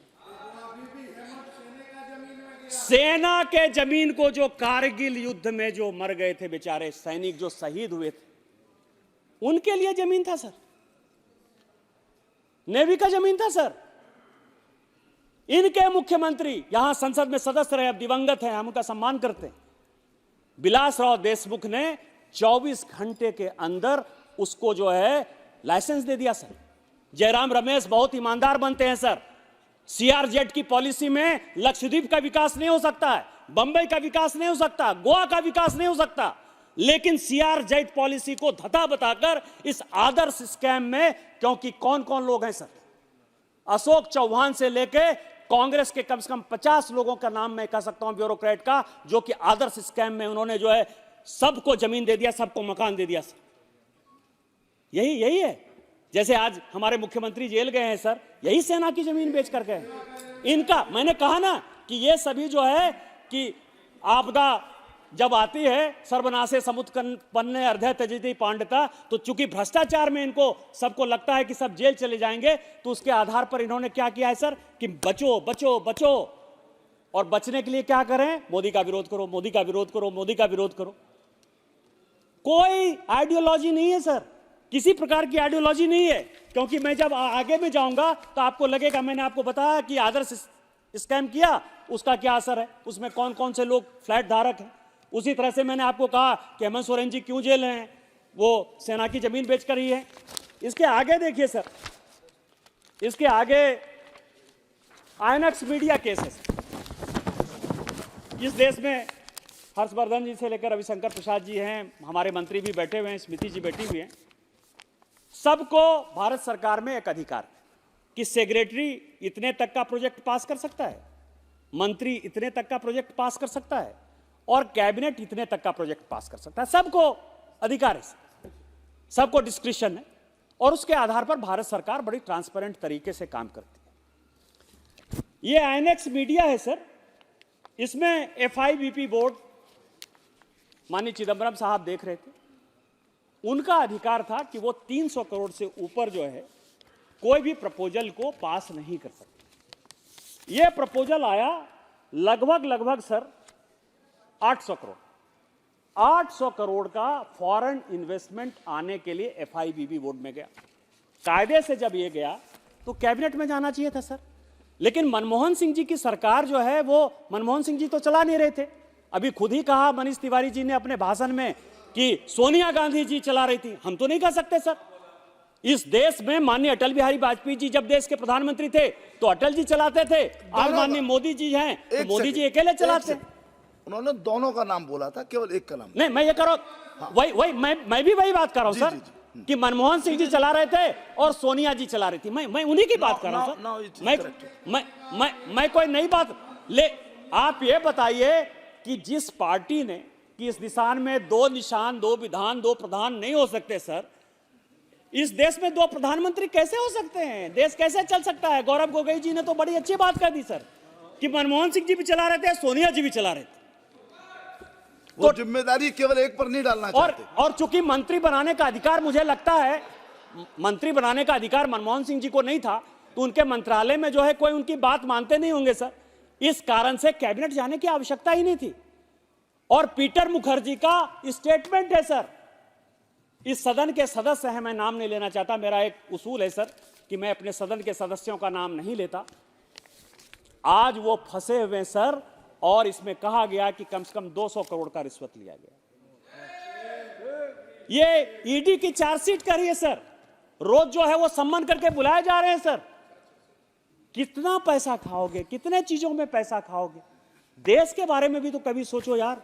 S1: सेना के जमीन को जो कारगिल युद्ध में जो मर गए थे बेचारे सैनिक, जो शहीद हुए थे, उनके लिए जमीन था सर। नेवी का जमीन था सर। इनके मुख्यमंत्री यहां संसद में सदस्य रहे, अब दिवंगत हैं, हम उनका सम्मान करते हैं। विलासराव देशमुख ने 24 घंटे के अंदर उसको जो है लाइसेंस दे दिया सर। जयराम रमेश बहुत ईमानदार बनते हैं सर। सीआरजेड की पॉलिसी में लक्षद्वीप का विकास नहीं हो सकता है, बंबई का विकास नहीं हो सकता, गोवा का विकास नहीं हो सकता, लेकिन सीआरजेड पॉलिसी को धता बताकर इस आदर्श स्कैम में, क्योंकि कौन कौन लोग हैं सर, अशोक चौहान से लेके कांग्रेस के कम से कम 50 लोगों का नाम मैं कह सकता हूं ब्यूरोक्रेट का, जो कि आदर्श स्कैम में उन्होंने जो है सबको जमीन दे दिया, सबको मकान दे दिया सर। यही है। जैसे आज हमारे मुख्यमंत्री जेल गए हैं सर, यही सेना की जमीन बेच कर गए। इनका मैंने कहा ना कि ये सभी जो है कि आपदा जब आती है सर्वनाशे समुत्पन्ने अर्धे त्यजति पांडिता, तो चूंकि भ्रष्टाचार में इनको सबको लगता है कि सब जेल चले जाएंगे, तो उसके आधार पर इन्होंने क्या किया है सर कि बचो बचो बचो, और बचने के लिए क्या करें, मोदी का विरोध करो, मोदी का विरोध करो, मोदी का विरोध करो। कोई आइडियोलॉजी नहीं है सर, किसी प्रकार की आइडियोलॉजी नहीं है, क्योंकि मैं जब आगे में जाऊंगा तो आपको लगेगा, मैंने आपको बताया कि आदर्श स्कैम किया उसका क्या असर है, उसमें कौन कौन से लोग फ्लैट धारक हैं। उसी तरह से मैंने आपको कहा कि हेमंत सोरेन जी क्यों जेल हैं, वो सेना की जमीन बेचकर ही है। इसके आगे देखिए सर, इसके आगे आईएनएक्स मीडिया केसेस। इस देश में हर्षवर्धन जी से लेकर रविशंकर प्रसाद जी हैं, हमारे मंत्री भी बैठे हुए हैं, स्मृति जी बैठी हुई हैं। सबको भारत सरकार में एक अधिकार कि सेक्रेटरी इतने तक का प्रोजेक्ट पास कर सकता है, मंत्री इतने तक का प्रोजेक्ट पास कर सकता है, और कैबिनेट इतने तक का प्रोजेक्ट पास कर सकता है। सबको अधिकार है, सबको डिस्क्रिशन है, और उसके आधार पर भारत सरकार बड़ी ट्रांसपेरेंट तरीके से काम करती है। ये आईएनएक्स मीडिया है सर, इसमें एफआईबीपी बोर्ड माननीय चिदंबरम साहब देख रहे थे। उनका अधिकार था कि वो 300 करोड़ से ऊपर जो है कोई भी प्रपोजल को पास नहीं कर सकते। ये प्रपोजल आया लगभग सर 800 करोड़, 800 करोड़ का फॉरेन इन्वेस्टमेंट आने के लिए एफआईबीबी बोर्ड में गया। कायदे से जब ये गया तो कैबिनेट में जाना चाहिए था सर, लेकिन मनमोहन सिंह जी की सरकार जो है, वो मनमोहन सिंह जी तो चला नहीं रहे थे। अभी खुद ही कहा मनीष तिवारी जी ने अपने भाषण में कि सोनिया गांधी जी चला रही थी। हम तो नहीं कह सकते सर। इस देश में माननीय अटल बिहारी वाजपेयी जी जब देश के प्रधानमंत्री थे तो अटल जी चलाते थे, आज माननीय मोदी जी हैं तो मोदी जी अकेले चलाते हैं।
S2: उन्होंने दोनों का नाम बोला था, केवल एक का नाम
S1: नहीं। मैं ये करो वही मैं भी वही बात कर रहा हूं सर कि मनमोहन सिंह जी चला रहे थे और सोनिया जी चला रही थी। मैं उन्हीं की बात कर रहा हूं सर। मैं कोई नई बात ले। आप ये बताइए कि जिस पार्टी ने कि इस निशान में 2 निशान 2 विधान 2 प्रधान नहीं हो सकते सर, इस देश में 2 प्रधानमंत्री कैसे हो सकते हैं? देश कैसे चल सकता है? गौरव गोगोई जी ने तो बड़ी अच्छी बात कर दी सर कि मनमोहन सिंह जी भी चला रहे थे, सोनिया जी भी चला रहे थे।
S2: वो जिम्मेदारी केवल एक पर नहीं डालना चाहते।
S1: और चूंकि मंत्री बनाने का अधिकार, मुझे लगता है मंत्री बनाने का अधिकार मनमोहन सिंह जी को नहीं था, तो उनके मंत्रालय में जो है कोई उनकी बात मानते नहीं होंगे सर। इस कारण से कैबिनेट जाने की आवश्यकता ही नहीं थी। और पीटर मुखर्जी का स्टेटमेंट है सर, इस सदन के सदस्य हैं, मैं नाम नहीं लेना चाहता, मेरा एक उसूल है सर कि मैं अपने सदन के सदस्यों का नाम नहीं लेता। आज वो फंसे हुए सर, और इसमें कहा गया कि कम से कम 200 करोड़ का रिश्वत लिया गया। ये ईडी की चार्जशीट कर रही है सर, रोज जो है वो सम्मान करके बुलाए जा रहे हैं सर। कितना पैसा खाओगे, कितने चीजों में पैसा खाओगे? देश के बारे में भी तो कभी सोचो यार।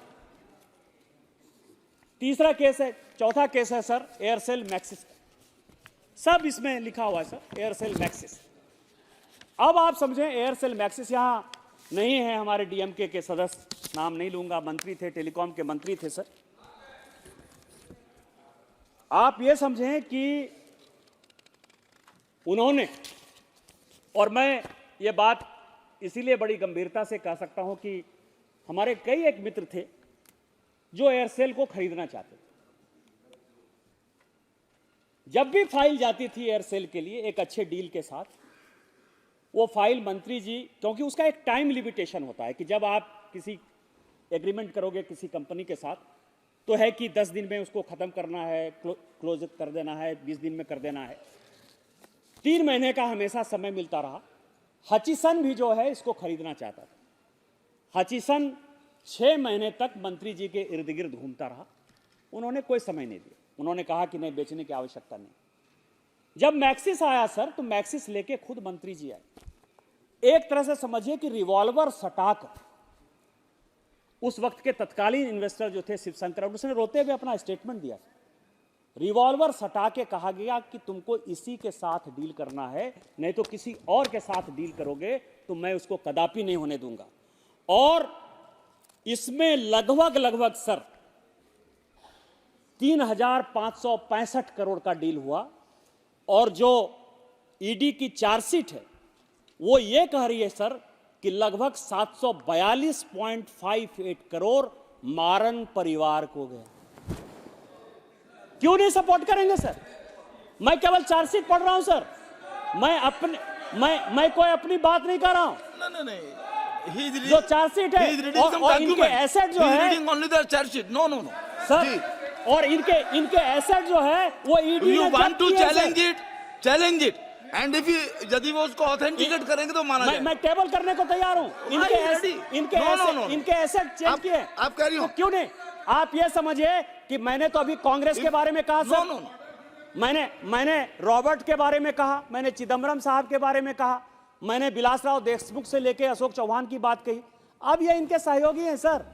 S1: तीसरा केस है, चौथा केस है सर एयरसेल मैक्सिस, सब इसमें लिखा हुआ है सर एयरसेल मैक्सिस। अब आप समझें एयरसेल मैक्सिस, यहां नहीं है हमारे डीएमके के सदस्य, नाम नहीं लूंगा, मंत्री थे, टेलीकॉम के मंत्री थे सर। आप ये समझें कि उन्होंने, और मैं ये बात इसीलिए बड़ी गंभीरता से कह सकता हूं कि हमारे कई एक मित्र थे जो एयरसेल को खरीदना चाहते थे, जब भी फाइल जाती थी एयरसेल के लिए एक अच्छे डील के साथ, वो फाइल मंत्री जी, क्योंकि उसका एक टाइम लिमिटेशन होता है कि जब आप किसी एग्रीमेंट करोगे किसी कंपनी के साथ तो है कि 10 दिन में उसको ख़त्म करना है, क्लोज कर देना है, 20 दिन में कर देना है। 3 महीने का हमेशा समय मिलता रहा। हचिसन भी जो है इसको खरीदना चाहता था। हचिसन 6 महीने तक मंत्री जी के इर्द गिर्द घूमता रहा, उन्होंने कोई समय नहीं दिया। उन्होंने कहा कि नहीं, बेचने की आवश्यकता नहीं। जब मैक्सिस आया सर, तो मैक्सिस लेके खुद मंत्री जी आए। एक तरह से समझिए कि रिवॉल्वर सटाकर उस वक्त के तत्कालीन इन्वेस्टर जो थे शिवशंकर, उसने रोते हुए अपना स्टेटमेंट दिया। रिवॉल्वर सटा के कहा गया कि तुमको इसी के साथ डील करना है, नहीं तो किसी और के साथ डील करोगे तो मैं उसको कदापि नहीं होने दूंगा। और इसमें लगभग सर 3,565 करोड़ का डील हुआ। और जो ईडी की चार्जशीट है वो ये कह रही है सर कि लगभग 742.58 करोड़ मारन परिवार को गया। क्यों नहीं सपोर्ट करेंगे सर? मैं केवल चार्जशीट पढ़ रहा हूं सर, मैं कोई अपनी बात नहीं कर रहा हूं।
S3: नहीं
S1: जो चार्जशीट है और इनके एसेट जो है
S3: नो
S1: सर, और इनके एसेट जो है वो ईडी
S3: यू
S1: ने
S3: वांट
S1: जब्त
S3: टू
S1: किए हैं,
S3: चैलेंज इट एंड इफ यदि वो उसको ऑथेंटिकेट करेंगे तो माना जाएगा।
S1: मैं टेबल करने को तैयार हूं। इनके एसेट चेंज किए।
S2: आप कह रही हो
S1: तो क्यों नहीं? आप ये समझिए कि मैंने तो अभी कांग्रेस के बारे में कहा सर, मैंने रॉबर्ट के बारे में कहा, मैंने चिदम्बरम साहब के बारे में कहा, मैंने विलासराव देशमुख से लेकर अशोक चौहान की बात कही। अब ये इनके सहयोगी हैं सर।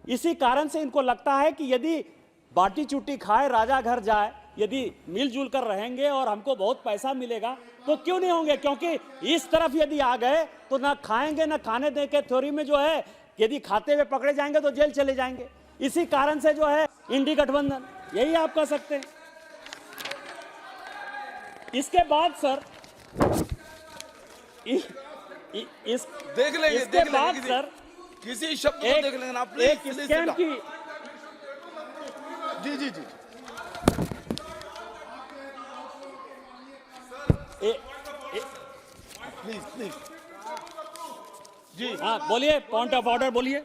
S1: इसी कारण से इनको लगता है कि यदि बाटी चुटी खाए राजा घर जाए, यदि मिलजुल कर रहेंगे और हमको बहुत पैसा मिलेगा तो क्यों नहीं होंगे। क्योंकि इस तरफ यदि आ गए तो ना खाएंगे ना खाने दे के थ्योरी में जो है, यदि खाते हुए पकड़े जाएंगे तो जेल चले जाएंगे। इसी कारण से जो है इंडी गठबंधन, यही आप कह सकते हैं। इसके बाद सर
S3: देख लेंगे,
S1: इसके बाद सर
S3: किसी शब्द को देख लेंगे ना प्लीज।
S1: एक स्कैम की
S2: जी
S3: प्लीज जी
S1: हाँ बोलिए, पॉइंट ऑफ ऑर्डर बोलिए।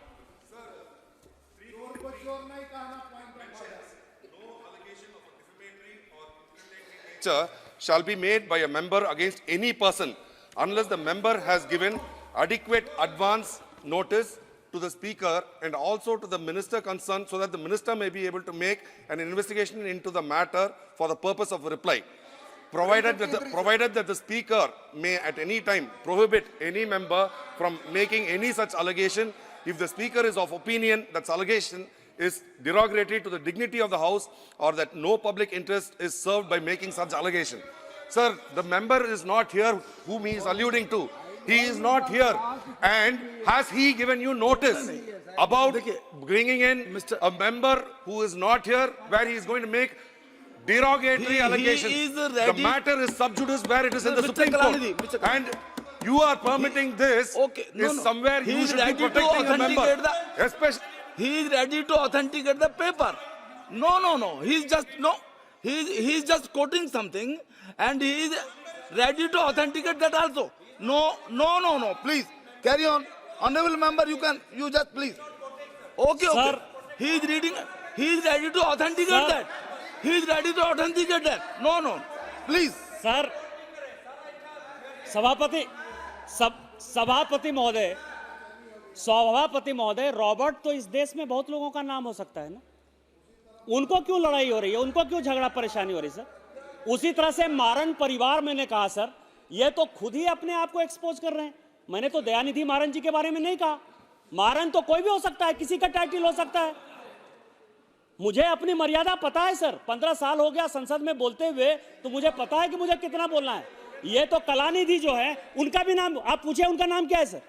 S4: Shall be made by a member against any person unless the member has given adequate advance notice to the speaker and also to the minister concerned, so that the minister may be able to make an investigation into the matter for the purpose of reply. Provided that the speaker may at any time prohibit any member from making any such allegation if the speaker is of opinion that such allegation is derogatory to the dignity of the House or that no public interest is served by making such allegation. Sir, the member is not here whom he is alluding to. He is not here. And has he given you notice about bringing in a member who is not here, where he is going to make derogatory allegations? The matter is sub judice where it is in the Supreme Court. And you are permitting this somewhere you should be protecting a member. Especially
S3: he is ready to authenticate the paper. No. He is just quoting something and he is ready to authenticate that also. No.
S2: please carry on. Honorable member, you just please.
S3: Okay.
S1: Sir.
S3: He is reading. He is ready to authenticate that. He is ready to authenticate that. No.
S2: Please.
S1: Sir, सभापति महोदय, Robert तो इस देश में बहुत लोगों का नाम हो सकता है ना, उनको क्यों लड़ाई हो रही है, उनको क्यों झगड़ा परेशानी हो रही है सर? उसी तरह से मारन परिवार, मैंने कहा सर, ये तो खुद ही अपने आप को एक्सपोज कर रहे हैं। मैंने तो दयानिधि मारन जी के बारे में नहीं कहा। मारन तो कोई भी हो सकता है, किसी का टाइटल हो सकता है। मुझे अपनी मर्यादा पता है सर, 15 साल हो गया संसद में बोलते हुए, तो मुझे पता है कि मुझे कितना बोलना है। ये तो कलानिधि जो है, उनका भी नाम आप पूछे, उनका नाम क्या है सर?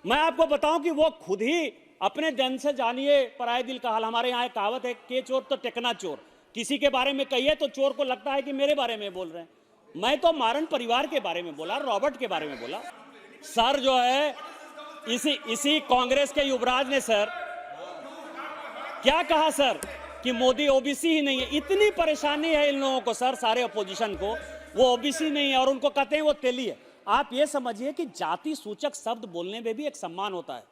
S1: मैं आपको बताऊं कि वो खुद ही अपने जन से जानिए पराये दिल का हाल। हमारे यहाँ एक कहावत है, के चोर तो टेकना चोर। किसी के बारे में कहिए तो चोर को लगता है कि मेरे बारे में बोल रहे हैं। मैं तो मारन परिवार के बारे में बोला, रॉबर्ट के बारे में बोला। सर जो है, इसी कांग्रेस के युवराज ने सर क्या कहा सर, कि मोदी ओबीसी ही नहीं है। इतनी परेशानी है इन लोगों को सर, सारे अपोजिशन को, वो ओबीसी नहीं है और उनको कहते हैं वो तेली है। आप ये समझिए कि जाति सूचक शब्द बोलने में भी एक सम्मान होता है।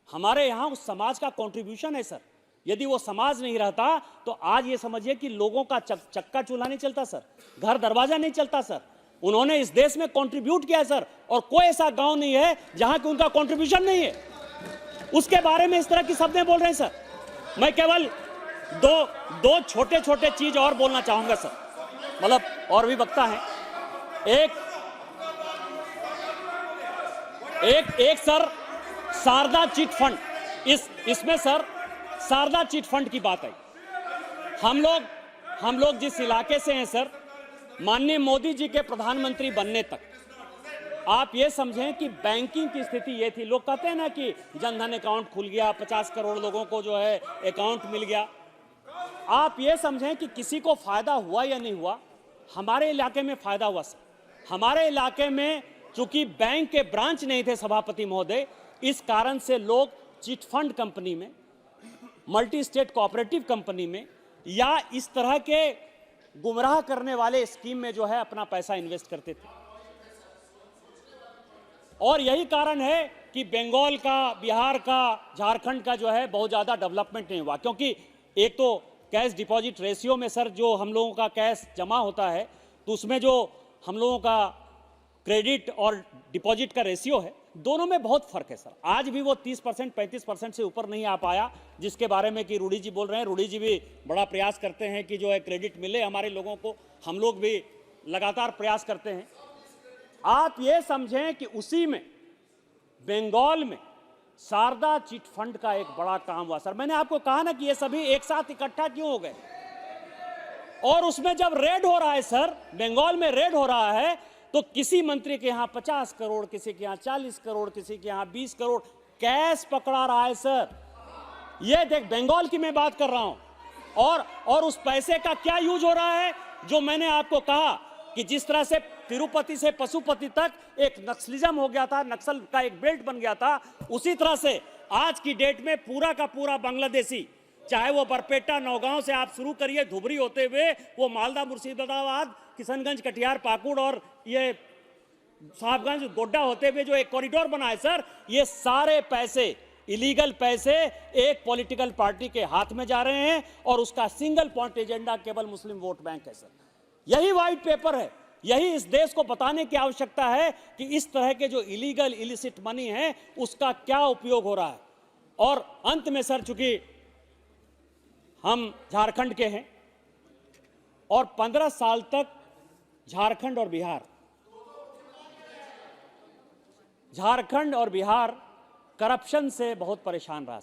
S1: हमारे यहाँ उस समाज का कंट्रीब्यूशन है सर। यदि वो समाज नहीं रहता तो आज ये समझिए कि लोगों का चक्का चूल्हा नहीं चलता सर, घर दरवाजा नहीं चलता सर। उन्होंने इस देश में कंट्रीब्यूट किया है सर, और कोई ऐसा गांव नहीं है जहां कि उनका कंट्रीब्यूशन नहीं है। उसके बारे में इस तरह की शब्दें बोल रहे हैं सर। मैं केवल दो छोटे छोटे चीज और बोलना चाहूंगा सर, मतलब और भी वक्ता है। एक सर शारदा चिट फंड, इसमें सर शारदा चिट फंड की बात आई। हम लोग जिस इलाके से हैं सर, माननीय मोदी जी के प्रधानमंत्री बनने तक आप ये समझें कि बैंकिंग की स्थिति ये थी। लोग कहते हैं ना कि जनधन अकाउंट खुल गया, 50 करोड़ लोगों को जो है अकाउंट मिल गया। आप ये समझें कि किसी को फायदा हुआ या नहीं हुआ, हमारे इलाके में फायदा हुआ सर। हमारे इलाके में चूंकि बैंक के ब्रांच नहीं थे सभापति महोदय, इस कारण से लोग चिट फंड कंपनी में, मल्टी स्टेट कोऑपरेटिव कंपनी में या इस तरह के गुमराह करने वाले स्कीम में जो है अपना पैसा इन्वेस्ट करते थे। और यही कारण है कि बंगाल का, बिहार का, झारखंड का जो है बहुत ज़्यादा डेवलपमेंट नहीं हुआ, क्योंकि एक तो कैश डिपॉजिट रेशियो में सर जो हम लोगों का कैश जमा होता है तो उसमें जो हम लोगों का क्रेडिट और डिपॉजिट का रेशियो है, दोनों में बहुत फर्क है सर। आज भी वो 30% 35% से ऊपर नहीं आ पाया, जिसके बारे में कि रूडी जी बोल रहे हैं। रूडी जी भी बड़ा प्रयास करते हैं कि जो है क्रेडिट मिले हमारे लोगों को, हम लोग भी लगातार प्रयास करते हैं। आप ये समझें कि उसी में बंगाल में शारदा चिट फंड का एक बड़ा काम हुआ सर। मैंने आपको कहा ना कि ये सभी एक साथ इकट्ठा क्यों हो गए, और उसमें जब रेड हो रहा है सर, बंगाल में रेड हो रहा है, तो किसी मंत्री के यहां 50 करोड़, किसी के यहां 40 करोड़, किसी के यहां 20 करोड़ कैश पकड़ा रहा है सर। ये देख, बंगाल की मैं बात कर रहा हूं। और उस पैसे का क्या यूज हो रहा है, जो मैंने आपको कहा कि जिस तरह से तिरुपति से पशुपति तक एक नक्सलिज्म हो गया था, नक्सल का एक बेल्ट बन गया था, उसी तरह से आज की डेट में पूरा का पूरा बांग्लादेशी, चाहे वो बरपेटा, नौगांव से आप शुरू करिए, धुबरी होते हुए वो मालदा, मुर्शिदाबाद, किशनगंज, कटिहार, पाकुड़ और ये साहबगंज, गोड्डा होते हुए जो एक कॉरिडोर बना है सर, ये सारे पैसे, इलीगल पैसे एक पॉलिटिकल पार्टी के हाथ में जा रहे हैं, और उसका सिंगल पॉइंट एजेंडा केवल मुस्लिम वोट बैंक है सर। यही व्हाइट पेपर है, यही इस देश को बताने की आवश्यकता है कि इस तरह के जो इलीगल इलिसिट मनी है उसका क्या उपयोग हो रहा है। और अंत में सर, चूंकि हम झारखंड के हैं और 15 साल तक झारखंड और बिहार करप्शन से बहुत परेशान रहा।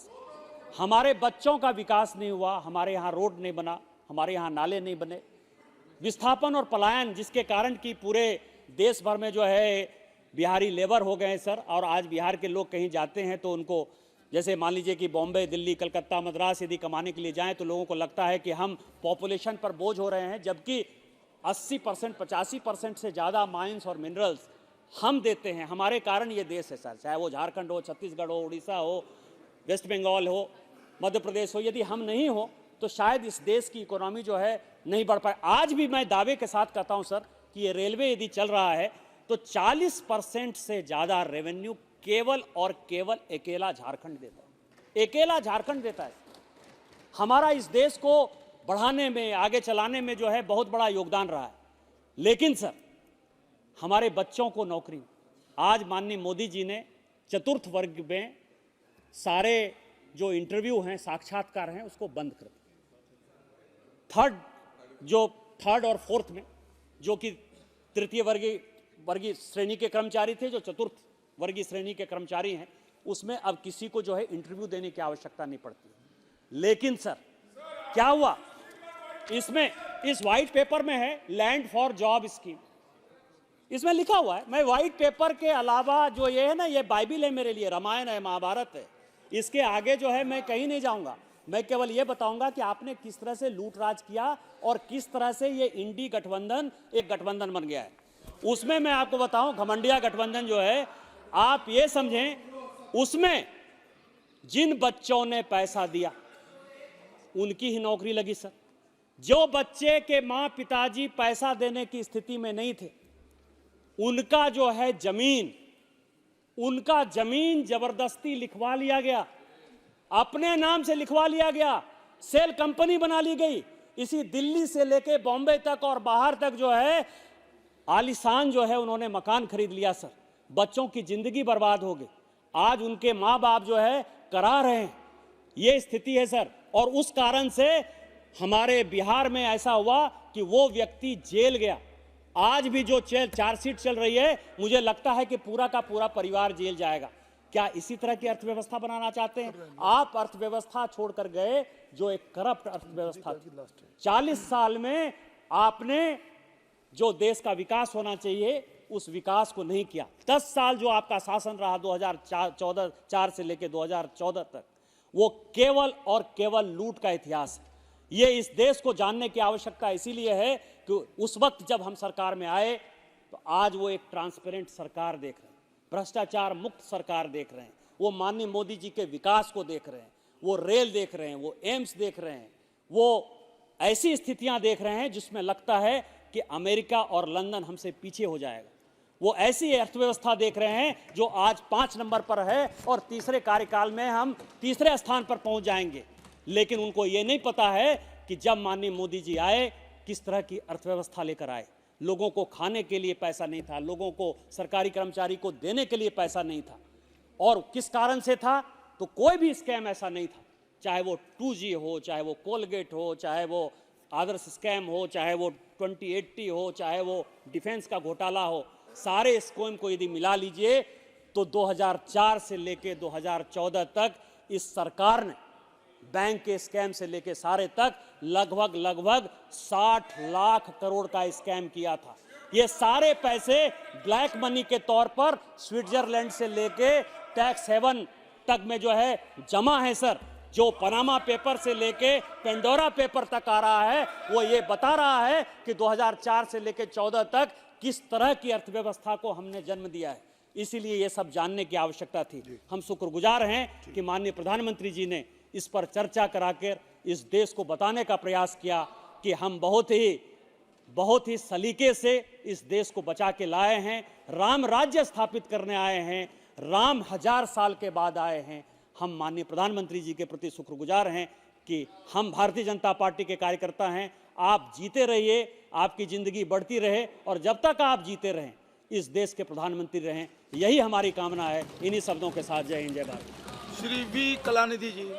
S1: हमारे बच्चों का विकास नहीं हुआ, हमारे यहाँ रोड नहीं बना, हमारे यहाँ नाले नहीं बने, विस्थापन और पलायन जिसके कारण कि पूरे देश भर में जो है बिहारी लेबर हो गए सर। और आज बिहार के लोग कहीं जाते हैं तो उनको, जैसे मान लीजिए कि बॉम्बे, दिल्ली, कलकत्ता, मद्रास यदि कमाने के लिए जाएं तो लोगों को लगता है कि हम पॉपुलेशन पर बोझ हो रहे हैं, जबकि 80% 85% से ज़्यादा माइंस और मिनरल्स हम देते हैं। हमारे कारण ये देश है सर, चाहे वो झारखंड हो, छत्तीसगढ़ हो, उड़ीसा हो, वेस्ट बंगाल हो, मध्य प्रदेश हो। यदि हम नहीं हो तो शायद इस देश की इकोनॉमी जो है नहीं बढ़ पाए। आज भी मैं दावे के साथ कहता हूं सर कि ये रेलवे यदि चल रहा है तो 40% से ज़्यादा रेवेन्यू केवल और केवल अकेला झारखंड देता है, अकेला झारखंड देता है। हमारा इस देश को बढ़ाने में, आगे चलाने में जो है बहुत बड़ा योगदान रहा है। लेकिन सर, हमारे बच्चों को नौकरी, आज माननीय मोदी जी ने चतुर्थ वर्ग में सारे जो इंटरव्यू हैं, साक्षात्कार हैं, उसको बंद कर दिया। थर्ड और फोर्थ में जो कि तृतीय वर्गीय श्रेणी के कर्मचारी थे, जो चतुर्थ वर्गीय श्रेणी के कर्मचारी हैं, उसमें अब किसी को जो है इंटरव्यू देने की आवश्यकता नहीं पड़ती। लेकिन सर क्या हुआ, इसमें इस व्हाइट पेपर में है लैंड फॉर जॉब स्कीम, इसमें लिखा हुआ है। मैं व्हाइट पेपर के अलावा जो ये है ना, ये बाइबिल है मेरे लिए, रामायण है, महाभारत है, इसके आगे जो है मैं कहीं नहीं जाऊंगा। मैं केवल ये बताऊंगा कि आपने किस तरह से लूटराज किया और किस तरह से ये इंडी गठबंधन एक गठबंधन बन गया है। उसमें मैं आपको बताऊं, घमंडिया गठबंधन जो है, आप ये समझें, उसमें जिन बच्चों ने पैसा दिया उनकी ही नौकरी लगी सर। जो बच्चे के माँ पिताजी पैसा देने की स्थिति में नहीं थे, उनका जो है उनका जमीन जबरदस्ती लिखवा लिया गया, अपने नाम से लिखवा लिया गया, सेल कंपनी बना ली गई। इसी दिल्ली से लेके बॉम्बे तक और बाहर तक जो है आलीशान जो है उन्होंने मकान खरीद लिया सर। बच्चों की जिंदगी बर्बाद हो गई। आज उनके माँ बाप जो है करा रहे हैं, ये स्थिति है सर। और उस कारण से हमारे बिहार में ऐसा हुआ कि वो व्यक्ति जेल गया। आज भी जो चार्जशीट चल रही है, मुझे लगता है कि पूरा का पूरा परिवार जेल जाएगा। क्या इसी तरह की अर्थव्यवस्था बनाना चाहते हैं आप? अर्थव्यवस्था छोड़कर गए जो एक करप्ट अर्थव्यवस्था थी। 40 साल में आपने जो देश का विकास होना चाहिए उस विकास को नहीं किया। 10 साल जो आपका शासन रहा 2004 से लेकर 2014 तक, वो केवल और केवल लूट का इतिहास है। ये इस देश को जानने की आवश्यकता इसीलिए है कि उस वक्त जब हम सरकार में आए तो आज वो एक ट्रांसपेरेंट सरकार देख रहे हैं, भ्रष्टाचार मुक्त सरकार देख रहे हैं, वो माननीय मोदी जी के विकास को देख रहे हैं, वो रेल देख रहे हैं, वो एम्स देख रहे हैं, वो ऐसी स्थितियां देख रहे हैं जिसमें लगता है कि अमेरिका और लंदन हमसे पीछे हो जाएगा। वो ऐसी अर्थव्यवस्था देख रहे हैं जो आज 5 नंबर पर है और तीसरे कार्यकाल में हम तीसरे स्थान पर पहुंच जाएंगे। लेकिन उनको ये नहीं पता है कि जब माननीय मोदी जी आए किस तरह की अर्थव्यवस्था लेकर आए। लोगों को खाने के लिए पैसा नहीं था, लोगों को सरकारी कर्मचारी को देने के लिए पैसा नहीं था। और किस कारण से था? तो कोई भी स्कैम ऐसा नहीं था, चाहे वो 2G हो, चाहे वो कोलगेट हो, चाहे वो आदर्श स्कैम हो, चाहे वो 2080 हो, चाहे वो डिफेंस का घोटाला हो। सारे स्कैम को यदि मिला लीजिए तो 2004 से लेके 2014 तक इस सरकार ने बैंक के स्कैम से लेके सारे तक लगभग 60 लाख करोड़ का स्कैम किया था। ये सारे पैसे ब्लैक मनी के तौर पर स्विट्जरलैंड से लेके टैक्स हेवन तक में जो है जमा है सर। जो पनामा पेपर से लेके पेंडोरा पेपर तक आ रहा है, वो ये बता रहा है कि 2004 से लेके 14 तक किस तरह की अर्थव्यवस्था को हमने जन्म दिया है। इसीलिए ये सब जानने की आवश्यकता थी। हम शुक्रगुजार हैं कि माननीय प्रधानमंत्री जी ने इस पर चर्चा कराकर इस देश को बताने का प्रयास किया कि हम बहुत ही सलीके से इस देश को बचा के लाए हैं, राम राज्य स्थापित करने आए हैं, राम 1000 साल के बाद आए हैं। हम माननीय प्रधानमंत्री जी के प्रति शुक्रगुजार हैं कि हम भारतीय जनता पार्टी के कार्यकर्ता हैं। आप जीते रहिए, आपकी जिंदगी बढ़ती रहे और जब तक आप जीते रहें इस देश के प्रधानमंत्री रहें, यही हमारी कामना है। इन्हीं शब्दों के साथ जय हिंद, जय भारत।
S3: श्री वी कलानिधि जी।